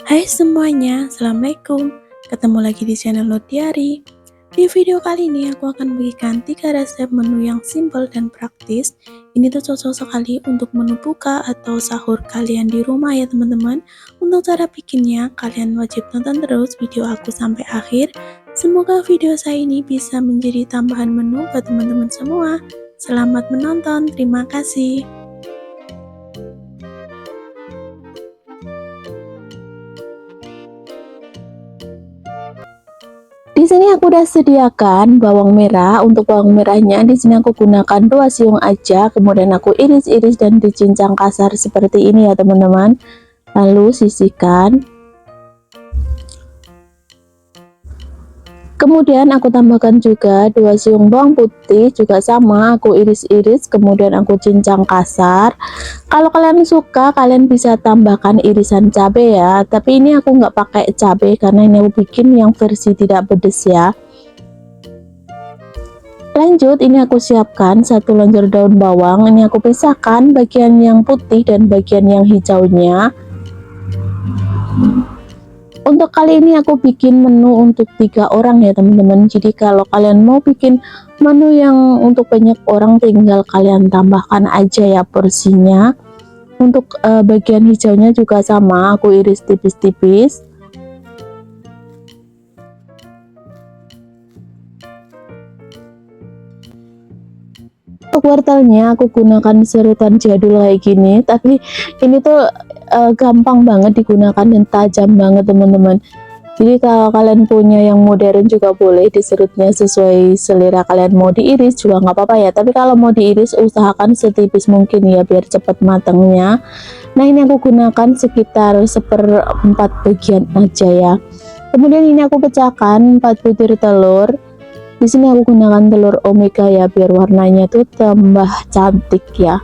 Hai semuanya, Assalamualaikum. Ketemu lagi di channel Lodiari. Di video kali ini aku akan bagikan 3 resep menu yang simple dan praktis. Ini tuh cocok sekali untuk menu buka atau sahur kalian di rumah ya teman-teman. Untuk cara bikinnya, kalian wajib tonton terus video aku sampai akhir. Semoga video saya ini bisa menjadi tambahan menu buat teman-teman semua. Selamat menonton, terima kasih. Di sini aku udah sediakan bawang merah. Untuk bawang merahnya di sini aku gunakan 2 siung aja, kemudian aku iris-iris dan dicincang kasar seperti ini ya teman-teman. Lalu sisihkan. Kemudian aku tambahkan juga 2 siung bawang putih, juga sama aku iris-iris kemudian aku cincang kasar. Kalau kalian suka kalian bisa tambahkan irisan cabai ya, tapi ini aku nggak pakai cabai karena ini aku bikin yang versi tidak pedes ya. Lanjut, ini aku siapkan 1 lonjor daun bawang. Ini aku pisahkan bagian yang putih dan bagian yang hijaunya. Untuk kali ini aku bikin menu untuk 3 orang ya teman-teman. Jadi kalau kalian mau bikin menu yang untuk banyak orang, tinggal kalian tambahkan aja ya porsinya. Untuk bagian hijaunya juga sama, aku iris tipis-tipis. Untuk wortelnya aku gunakan serutan jadul kayak gini, tapi ini tuh gampang banget digunakan dan tajam banget teman-teman. Jadi kalau kalian punya yang modern juga boleh, diserutnya sesuai selera kalian, mau diiris juga nggak apa-apa ya, tapi kalau mau diiris usahakan setipis mungkin ya biar cepat matangnya. Nah ini aku gunakan sekitar 1/4 bagian aja ya. Kemudian ini aku pecahkan 4 butir telur. Di sini aku gunakan telur omega ya biar warnanya tuh tambah cantik ya.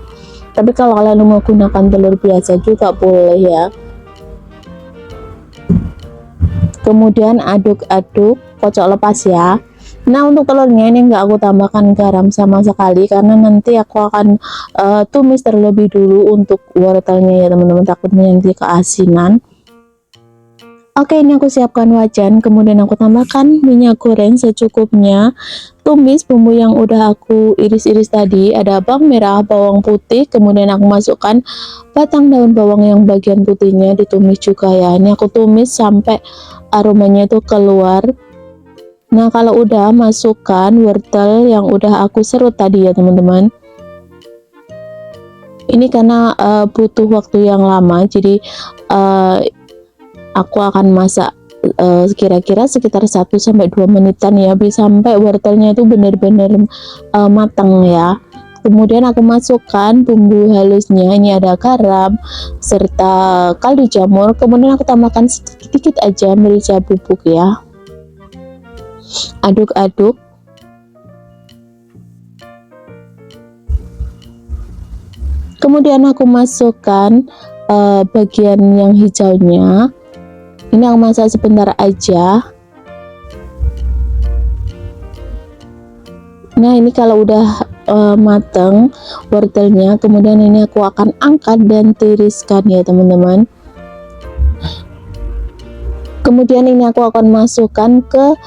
Tapi kalau kalian mau gunakan telur biasa juga boleh ya. Kemudian aduk-aduk, kocok lepas ya. Nah untuk telurnya ini enggak aku tambahkan garam sama sekali karena nanti aku akan tumis terlebih dulu untuk wortelnya ya teman-teman, takutnya nanti keasinan. Oke, ini aku siapkan wajan, kemudian aku tambahkan minyak goreng secukupnya. Tumis bumbu yang udah aku iris-iris tadi, ada bawang merah, bawang putih, kemudian aku masukkan batang daun bawang yang bagian putihnya, ditumis juga ya. Ini aku tumis sampai aromanya itu keluar. Nah kalau udah, masukkan wortel yang udah aku serut tadi ya teman-teman. Ini karena butuh waktu yang lama, jadi aku akan masak kira-kira sekitar 1-2 menitan ya, sampai wortelnya itu benar-benar matang ya. Kemudian aku masukkan bumbu halusnya, ini ada garam serta kaldu jamur, kemudian aku tambahkan sedikit aja merica bubuk ya. Aduk-aduk. Kemudian aku masukkan bagian yang hijaunya. Ini aku masak sebentar aja. Nah ini kalau udah mateng wortelnya, kemudian ini aku akan angkat dan tiriskan ya teman-teman. Kemudian ini aku akan masukkan ke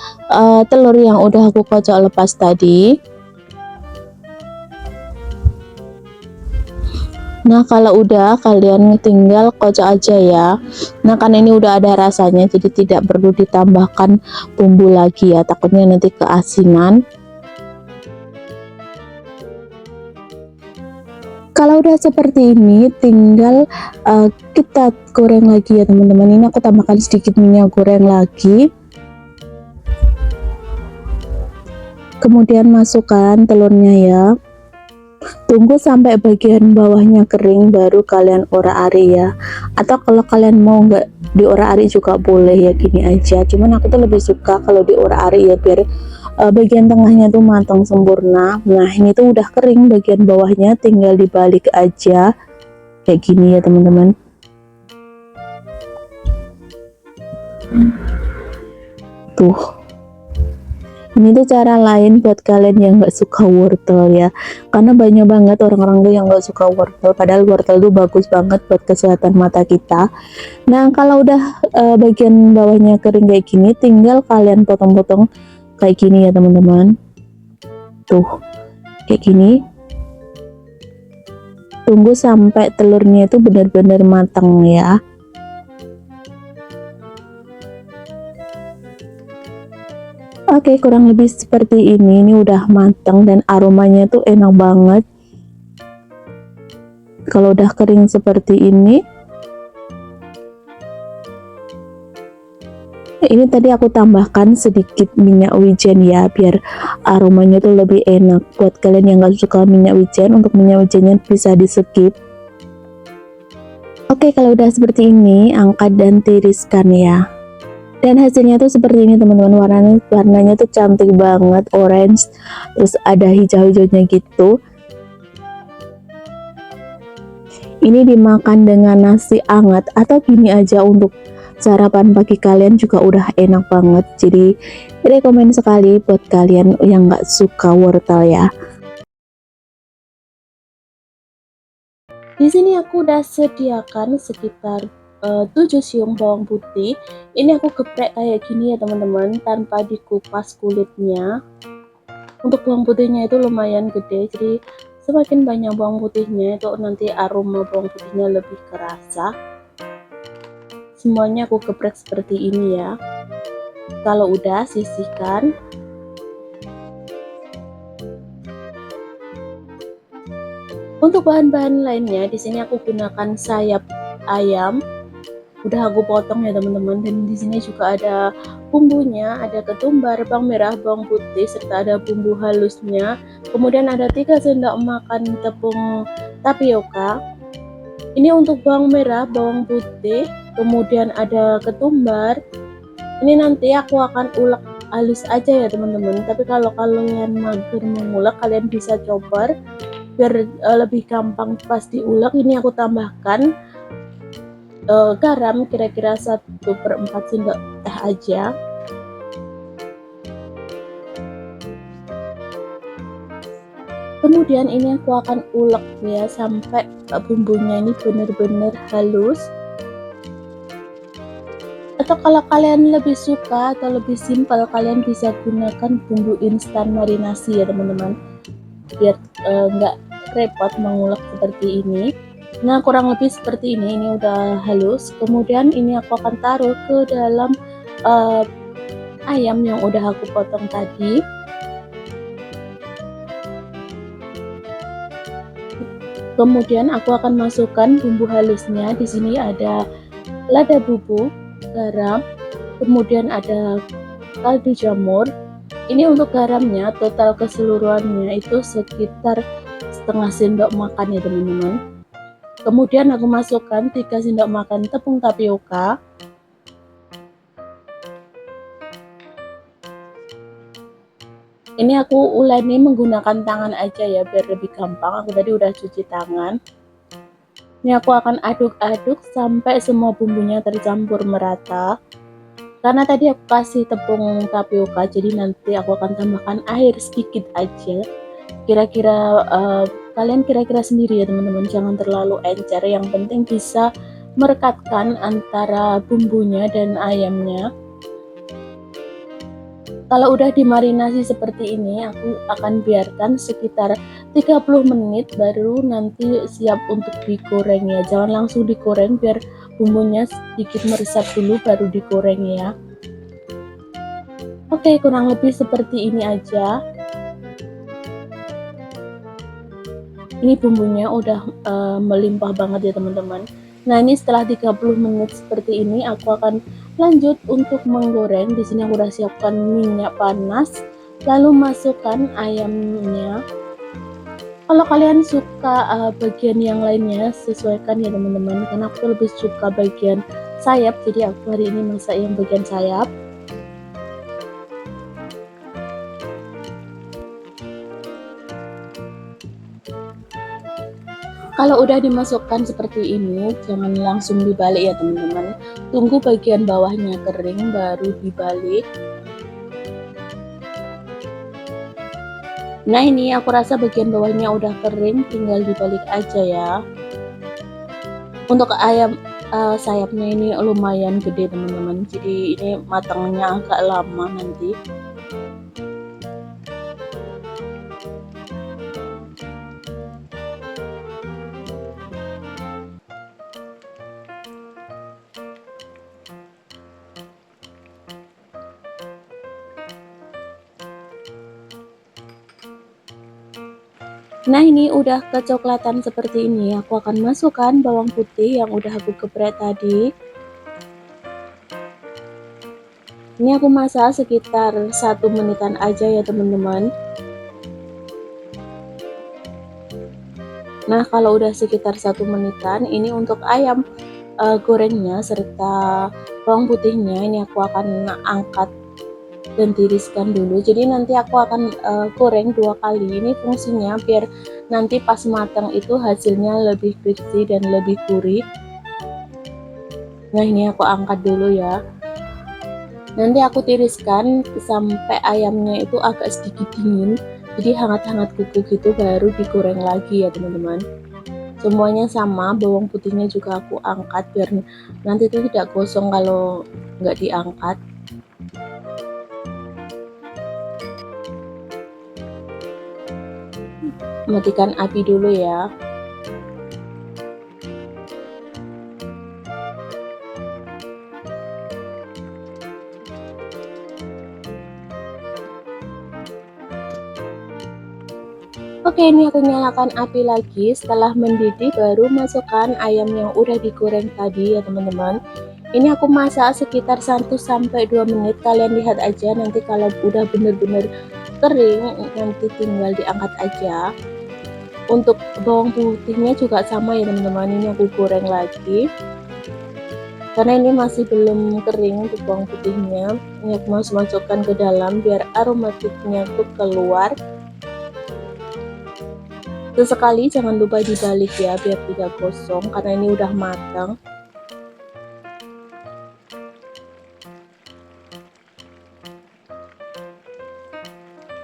telur yang udah aku kocok lepas tadi. Nah kalau udah, kalian tinggal kocok aja ya. Nah kan ini udah ada rasanya, jadi tidak perlu ditambahkan bumbu lagi ya, takutnya nanti keasinan. Kalau udah seperti ini, tinggal kita goreng lagi ya teman-teman. Ini aku tambahkan sedikit minyak goreng lagi. Kemudian masukkan telurnya ya. Tunggu sampai bagian bawahnya kering baru kalian orak-arik ya. Atau kalau kalian mau nggak diorak-arik juga boleh ya, gini aja. Cuman aku tuh lebih suka kalau diorak-arik ya biar bagian tengahnya tuh matang sempurna. Nah ini tuh udah kering bagian bawahnya, tinggal dibalik aja kayak gini ya teman-teman. Tuh Ini tuh cara lain buat kalian yang nggak suka wortel ya, karena banyak banget orang-orang tuh yang nggak suka wortel, padahal wortel tuh bagus banget buat kesehatan mata kita. Nah, kalau udah bagian bawahnya kering kayak gini, tinggal kalian potong-potong kayak gini ya teman-teman. Tuh, kayak gini. Tunggu sampai telurnya itu benar-benar matang ya. Oke, kurang lebih seperti ini. Ini udah matang dan aromanya tuh enak banget. Kalau udah kering seperti ini tadi aku tambahkan sedikit minyak wijen ya, biar aromanya tuh lebih enak. Buat kalian yang gak suka minyak wijen, untuk minyak wijennya bisa di skip. Oke, kalau udah seperti ini, angkat dan tiriskan ya. Dan hasilnya tuh seperti ini teman-teman, warnanya tuh cantik banget, orange, terus ada hijau-hijaunya gitu. Ini dimakan dengan nasi hangat atau gini aja untuk sarapan pagi kalian juga udah enak banget. Jadi rekomen sekali buat kalian yang nggak suka wortel ya. Di sini aku udah sediakan sekitar 7 siung bawang putih. Ini aku geprek kayak gini ya teman-teman, tanpa dikupas kulitnya. Untuk bawang putihnya itu lumayan gede, jadi semakin banyak bawang putihnya itu nanti aroma bawang putihnya lebih kerasa. Semuanya aku geprek seperti ini ya. Kalau udah, sisihkan. Untuk bahan-bahan lainnya, di sini aku gunakan sayap ayam. Udah aku potong ya teman-teman, dan di sini juga ada bumbunya, ada ketumbar, bawang merah, bawang putih, serta ada bumbu halusnya. Kemudian ada 3 sendok makan tepung tapioka. Ini untuk bawang merah, bawang putih, kemudian ada ketumbar. Ini nanti aku akan ulek halus aja ya teman-teman, tapi kalau kalian mager mengulek, kalian bisa chopper biar lebih gampang pas diulek. Ini aku tambahkan garam kira-kira 1/4 sendok teh aja. Kemudian ini aku akan ulek ya sampai bumbunya ini benar-benar halus. Atau kalau kalian lebih suka atau lebih simpel, kalian bisa gunakan bumbu instan marinasi ya teman-teman, biar nggak repot mengulek seperti ini. Nah, kurang lebih seperti ini udah halus. Kemudian ini aku akan taruh ke dalam ayam yang udah aku potong tadi. Kemudian aku akan masukkan bumbu halusnya. Di sini ada lada bubuk, garam, kemudian ada kaldu jamur. Ini untuk garamnya total keseluruhannya itu sekitar setengah sendok makan ya teman-teman. Kemudian aku masukkan 3 sendok makan tepung tapioka. Ini aku uleni menggunakan tangan aja ya biar lebih gampang. Aku tadi udah cuci tangan. Ini aku akan aduk-aduk sampai semua bumbunya tercampur merata. Karena tadi aku kasih tepung tapioka, jadi nanti aku akan tambahkan air sedikit aja. Kira-kira kalian kira-kira sendiri ya teman-teman, jangan terlalu encer. Yang penting bisa merekatkan antara bumbunya dan ayamnya. Kalau udah dimarinasi seperti ini, aku akan biarkan sekitar 30 menit baru nanti siap untuk digoreng ya. Jangan langsung digoreng, biar bumbunya sedikit meresap dulu baru digoreng ya. Oke, kurang lebih seperti ini aja. Ini bumbunya udah melimpah banget ya teman-teman. Nah, ini setelah 30 menit seperti ini, aku akan lanjut untuk menggoreng. Di sini aku udah siapkan minyak panas, lalu masukkan ayamnya. Kalau kalian suka bagian yang lainnya, sesuaikan ya teman-teman, karena aku lebih suka bagian sayap, jadi aku hari ini masak yang bagian sayap. Kalau udah dimasukkan seperti ini, jangan langsung dibalik ya teman-teman. Tunggu bagian bawahnya kering baru dibalik. Nah ini aku rasa bagian bawahnya udah kering, tinggal dibalik aja ya. Untuk ayam sayapnya ini lumayan gede teman-teman, jadi ini matangnya agak lama nanti. Nah ini udah kecoklatan seperti ini, aku akan masukkan bawang putih yang udah aku geprek tadi. Ini aku masak sekitar 1 menitan aja ya teman-teman. Nah kalau udah sekitar 1 menitan, ini untuk ayam gorengnya serta bawang putihnya ini aku akan angkat dan tiriskan dulu. Jadi nanti aku akan goreng 2 kali. Ini fungsinya biar nanti pas matang itu hasilnya lebih crispy dan lebih gurih. Nah ini aku angkat dulu ya. Nanti aku tiriskan sampai ayamnya itu agak sedikit dingin, jadi hangat-hangat kuku gitu, baru digoreng lagi ya teman-teman. Semuanya sama, bawang putihnya juga aku angkat biar nanti itu tidak gosong kalau nggak diangkat. Matikan api dulu ya. Oke, ini aku nyalakan api lagi. Setelah mendidih baru masukkan ayam yang udah digoreng tadi ya teman-teman. Ini aku masak sekitar 1-2 menit. Kalian lihat aja nanti kalau udah bener-bener kering nanti tinggal diangkat aja. Untuk bawang putihnya juga sama ya teman-teman, ini aku goreng lagi karena ini masih belum kering untuk bawang putihnya. Ini aku masukkan ke dalam biar aromatiknya tuh keluar. Sesekali jangan lupa dibalik ya biar tidak gosong karena ini udah matang.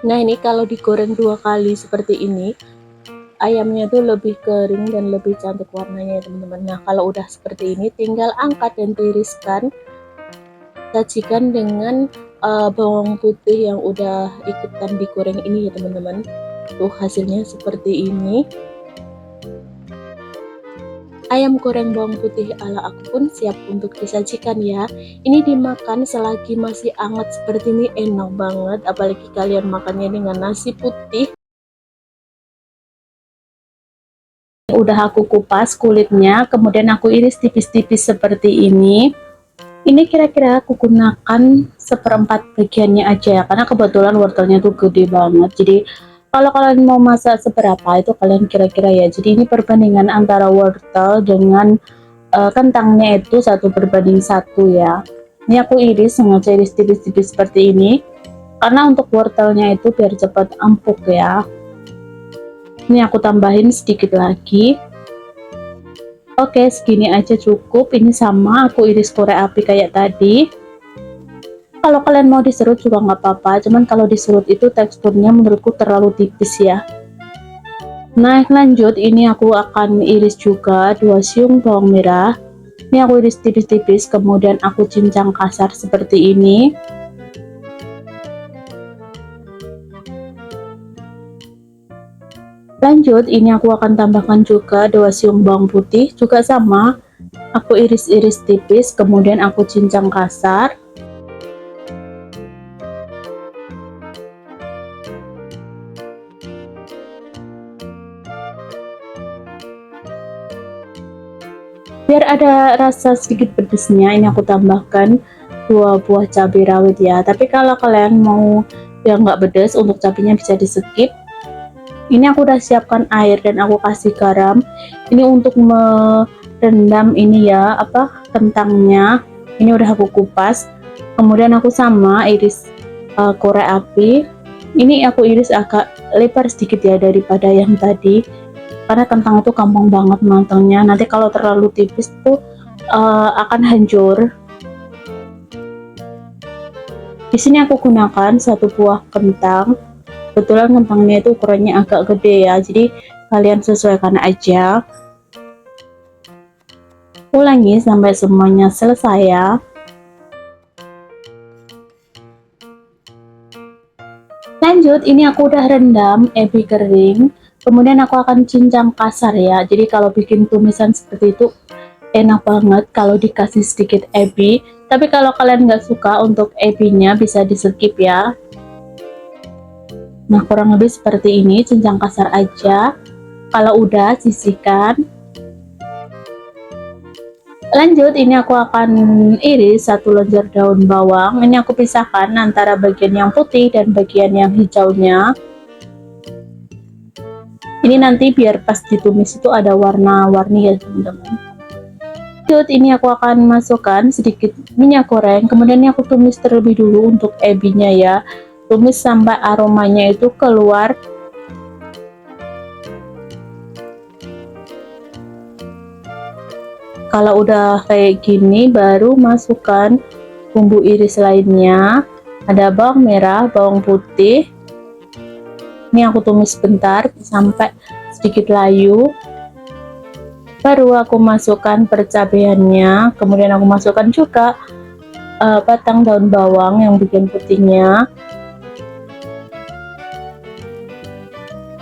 Nah ini kalau digoreng 2 kali seperti ini, ayamnya tuh lebih kering dan lebih cantik warnanya ya teman-teman. Nah kalau udah seperti ini tinggal angkat dan tiriskan, sajikan dengan bawang putih yang udah ikutan digoreng ini ya teman-teman. Tuh hasilnya seperti ini. Ayam goreng bawang putih ala aku pun siap untuk disajikan ya. Ini dimakan selagi masih hangat seperti ini enak banget, apalagi kalian makannya dengan nasi putih. Udah aku kupas kulitnya, kemudian aku iris tipis-tipis seperti ini. Ini kira-kira aku gunakan 1/4 bagiannya aja ya, karena kebetulan wortelnya tuh gede banget. Jadi kalau kalian mau masak seberapa itu kalian kira-kira ya. Jadi ini perbandingan antara wortel dengan kentangnya itu 1/1 ya. Ini aku iris, sengaja iris tipis-tipis seperti ini karena untuk wortelnya itu biar cepat empuk ya. Ini aku tambahin sedikit lagi. Oke, segini aja cukup. Ini sama aku iris korek api kayak tadi. Kalau kalian mau diserut juga nggak apa-apa, cuman kalau diserut itu teksturnya menurutku terlalu tipis ya. Nah lanjut, ini aku akan iris juga 2 siung bawang merah. Ini aku iris tipis-tipis, kemudian aku cincang kasar seperti ini. Lanjut, ini aku akan tambahkan juga 2 siung bawang putih, juga sama. Aku iris-iris tipis, kemudian aku cincang kasar. Biar ada rasa sedikit pedesnya, ini aku tambahkan 2 buah cabai rawit ya. Tapi kalau kalian mau yang nggak pedes, untuk cabenya bisa di skip. Ini aku udah siapkan air dan aku kasih garam. Ini untuk merendam ini ya, kentangnya. Ini udah aku kupas. Kemudian aku sama iris korek api. Ini aku iris agak lebar sedikit ya daripada yang tadi, karena kentang itu gampang banget matangnya. Nanti kalau terlalu tipis tuh akan hancur. Di sini aku gunakan 1 buah kentang kebetulan kentangnya itu ukurannya agak gede ya, jadi kalian sesuaikan aja. Ulangi sampai semuanya selesai ya. Lanjut, ini aku udah rendam ebi kering, kemudian aku akan cincang kasar ya. Jadi kalau bikin tumisan seperti itu enak banget kalau dikasih sedikit ebi. Tapi kalau kalian nggak suka untuk ebinya bisa di skip ya. Nah, kurang lebih seperti ini, cincang kasar aja. Kalau udah, sisihkan. Lanjut, ini aku akan iris 1 lenjer daun bawang. Ini aku pisahkan antara bagian yang putih dan bagian yang hijaunya. Ini nanti biar pas ditumis itu ada warna-warni ya teman-teman. Lanjut, ini aku akan masukkan sedikit minyak goreng. Kemudian ini aku tumis terlebih dulu untuk ebinya ya. Tumis sampai aromanya itu keluar. Kalau udah kayak gini baru masukkan bumbu iris lainnya. Ada bawang merah, bawang putih. Ini aku tumis sebentar sampai sedikit layu. Baru aku masukkan percabeannya. Kemudian aku masukkan juga batang daun bawang yang bagian putihnya.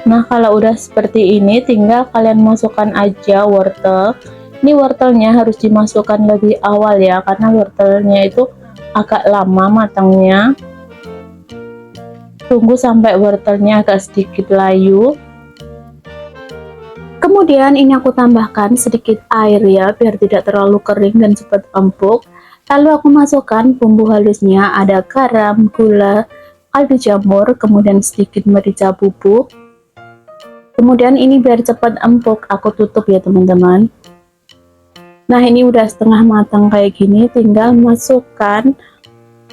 Nah, kalau udah seperti ini tinggal kalian masukkan aja wortel. Ini wortelnya harus dimasukkan lebih awal ya, karena wortelnya itu agak lama matangnya. Tunggu sampai wortelnya agak sedikit layu. Kemudian ini aku tambahkan sedikit air ya, biar tidak terlalu kering dan cepat empuk. Lalu aku masukkan bumbu halusnya, ada garam, gula, kaldu jamur, kemudian sedikit merica bubuk. Kemudian ini biar cepat empuk, aku tutup ya teman-teman. Nah, ini udah setengah matang kayak gini, tinggal masukkan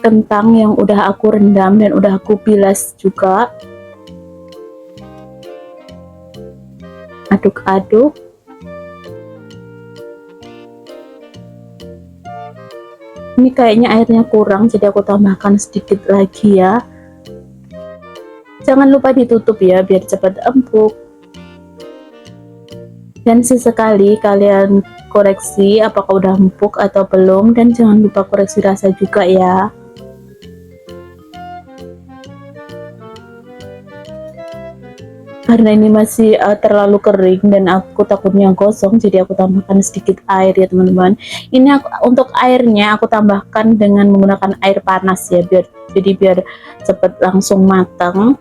kentang yang udah aku rendam dan udah aku bilas juga. Aduk-aduk. Ini kayaknya airnya kurang, jadi aku tambahkan sedikit lagi ya. Jangan lupa ditutup ya, biar cepat empuk. Dan sesekali kalian koreksi apakah udah empuk atau belum, dan jangan lupa koreksi rasa juga ya. Karena ini masih terlalu kering dan aku takutnya gosong, jadi aku tambahkan sedikit air ya teman-teman. Ini untuk airnya aku tambahkan dengan menggunakan air panas ya, biar cepat langsung matang.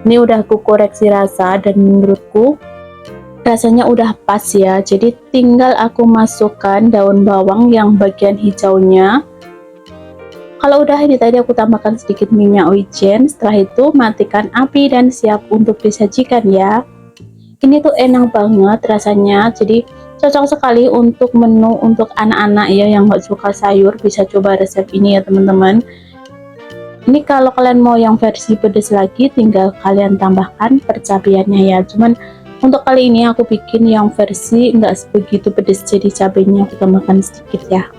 Ini udah aku koreksi rasa dan menurutku rasanya udah pas ya, jadi tinggal aku masukkan daun bawang yang bagian hijaunya. Kalau udah, ini tadi aku tambahkan sedikit minyak wijen. Setelah itu matikan api dan siap untuk disajikan ya. Ini tuh enak banget rasanya, jadi cocok sekali untuk menu untuk anak-anak ya yang nggak suka sayur, bisa coba resep ini ya teman-teman. Ini kalau kalian mau yang versi pedas lagi, tinggal kalian tambahkan percabeannya ya. Cuman untuk kali ini aku bikin yang versi nggak sebegitu pedas, jadi cabenya aku tambahkan sedikit ya.